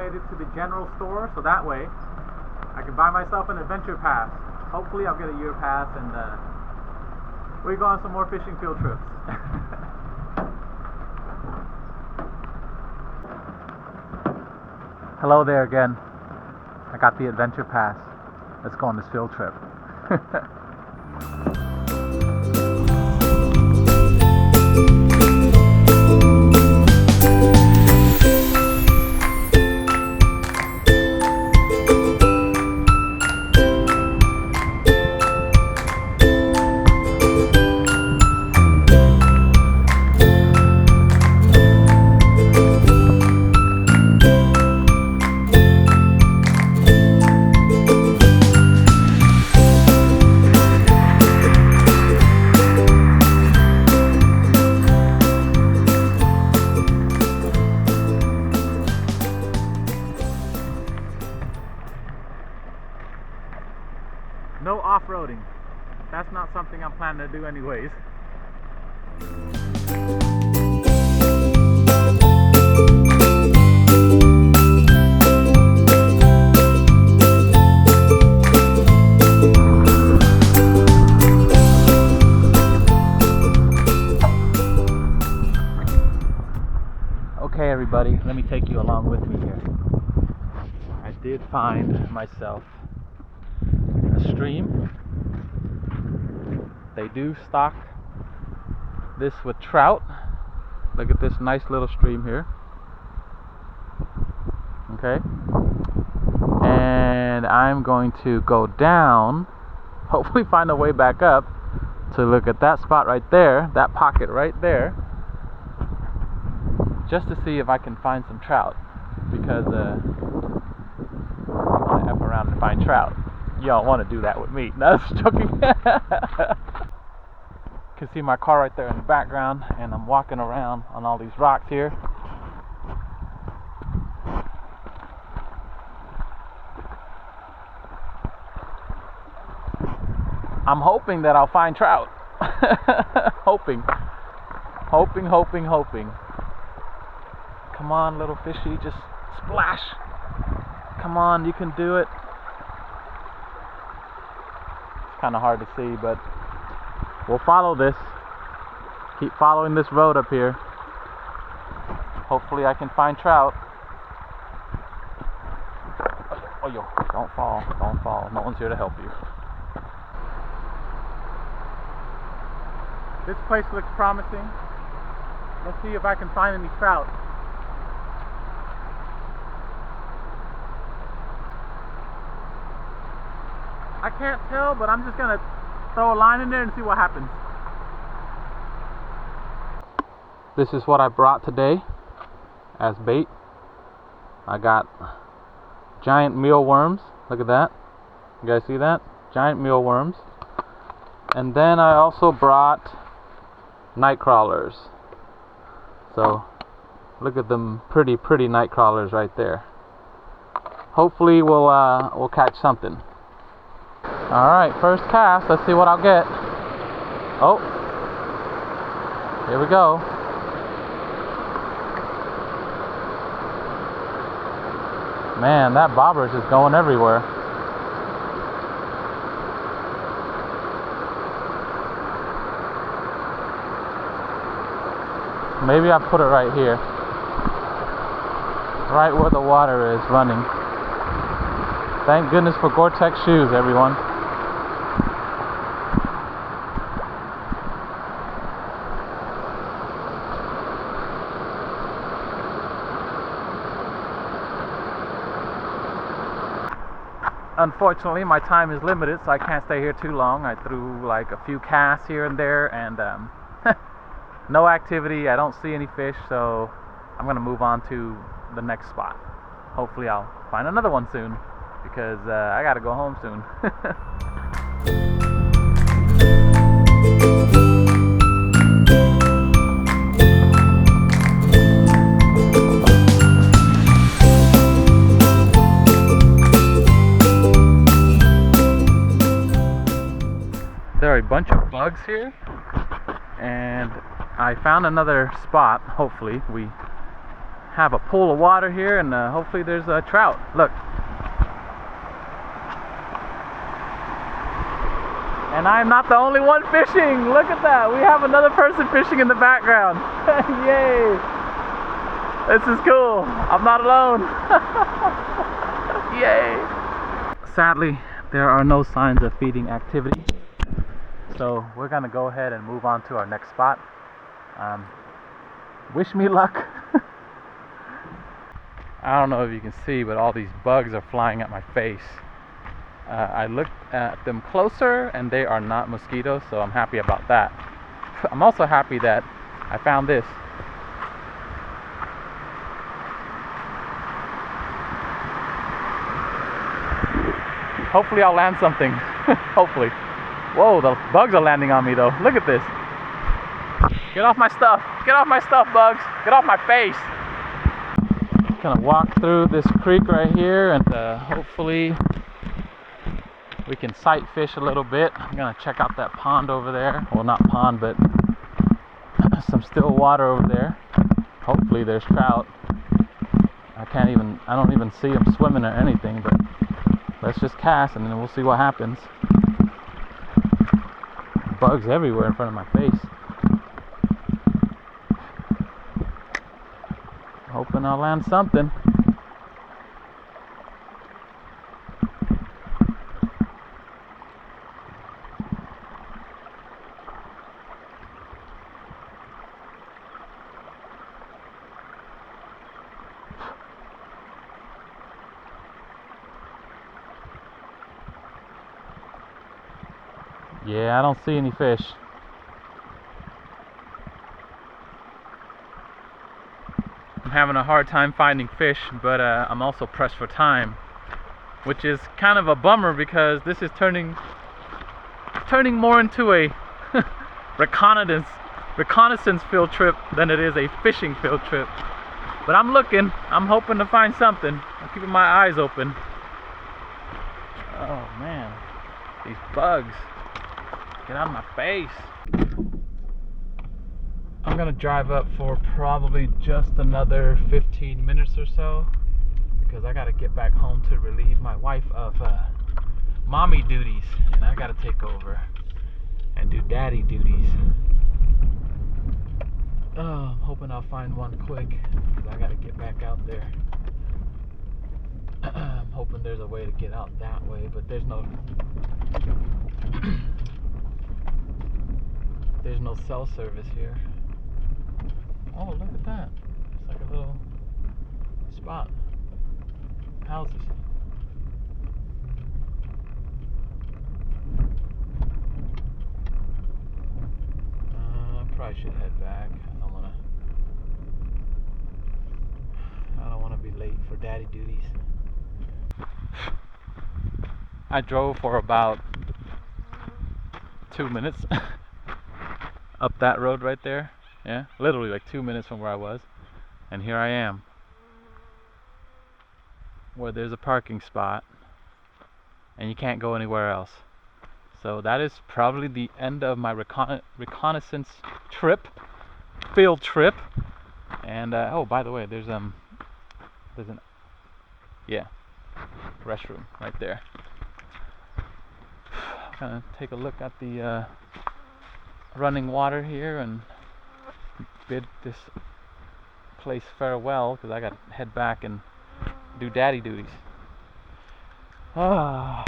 made it to the general store, so that way I can buy myself an adventure pass. Hopefully I'll get a year pass, and we go on some more fishing field trips. Hello there again. I got the adventure pass. Let's go on this field trip. No off-roading. That's not something I'm planning to do anyways. Okay everybody, let me take you along with me here. I did find myself a stream. They do stock this with trout. Look at this nice little stream here. Okay, and I'm going to go down, hopefully find a way back up to look at that spot right there, that pocket right there, just to see if I can find some trout, because I want to F around and find trout. Y'all want to do that with me? No, I'm joking. You can see my car right there in the background, and I'm walking around on all these rocks here. I'm hoping that I'll find trout. hoping. Come on, little fishy, just splash. Come on, you can do it. Kind of hard to see, but we'll follow this. Keep following this road up here. Hopefully I can find trout. Oh yo, don't fall. No one's here to help you. This place looks promising. Let's see if I can find any trout. I can't tell, but I'm just gonna throw a line in there and see what happens. This is what I brought today as bait. I got giant mealworms. Look at that. You guys see that? Giant mealworms. And then I also brought night crawlers. So look at them pretty night crawlers right there. Hopefully we'll catch something. Alright, first cast. Let's see what I'll get. Oh, here we go. Man, that bobber's just going everywhere. Maybe I'll put it right here. Right where the water is running. Thank goodness for Gore-Tex shoes, everyone. Unfortunately, my time is limited, so I can't stay here too long. I threw like a few casts here and there, and no activity. I don't see any fish, so I'm gonna move on to the next spot. Hopefully I'll find another one soon, because I gotta go home soon. There are a bunch of bugs here, and I found another spot. Hopefully we have a pool of water here, and hopefully there's a trout. Look. And I'm not the only one fishing. Look at that. We have another person fishing in the background. Yay. This is cool. I'm not alone. Yay. Sadly, there are no signs of feeding activity. So we're going to go ahead and move on to our next spot. Wish me luck. I don't know if you can see, but all these bugs are flying at my face. I looked at them closer and they are not mosquitoes, so I'm happy about that. I'm also happy that I found this. Hopefully I'll land something. Hopefully. Whoa, the bugs are landing on me though. Look at this. Get off my stuff. Get off my stuff, bugs. Get off my face. Gonna walk through this creek right here, and hopefully we can sight fish a little bit. I'm gonna check out that pond over there. Well, not pond, but some still water over there. Hopefully there's trout. I don't even see them swimming or anything, but let's just cast and then we'll see what happens. Bugs everywhere in front of my face. Hoping I'll land something. Yeah, I don't see any fish. I'm having a hard time finding fish, but I'm also pressed for time, which is kind of a bummer because this is turning more into a reconnaissance field trip than it is a fishing field trip. But I'm looking. I'm hoping to find something. I'm keeping my eyes open. Oh man, these bugs. Get out of my face. I'm gonna drive up for probably just another 15 minutes or so because I gotta get back home to relieve my wife of mommy duties, and I gotta take over and do daddy duties. Oh, I'm hoping I'll find one quick because I gotta get back out there. I'm hoping there's a way to get out that way, but there's no cell service here. Oh, look at that. It's like a little spot. Houses. I probably should head back. I don't wanna be late for daddy duties. I drove for about 2 minutes up that road right there. Yeah, literally like 2 minutes from where I was, and here I am where there's a parking spot and you can't go anywhere else. So that is probably the end of my reconnaissance trip, field trip. And oh, by the way, there's an restroom right there. I'm gonna take a look at the running water here and bid this place farewell because I gotta head back and do daddy duties. Ah.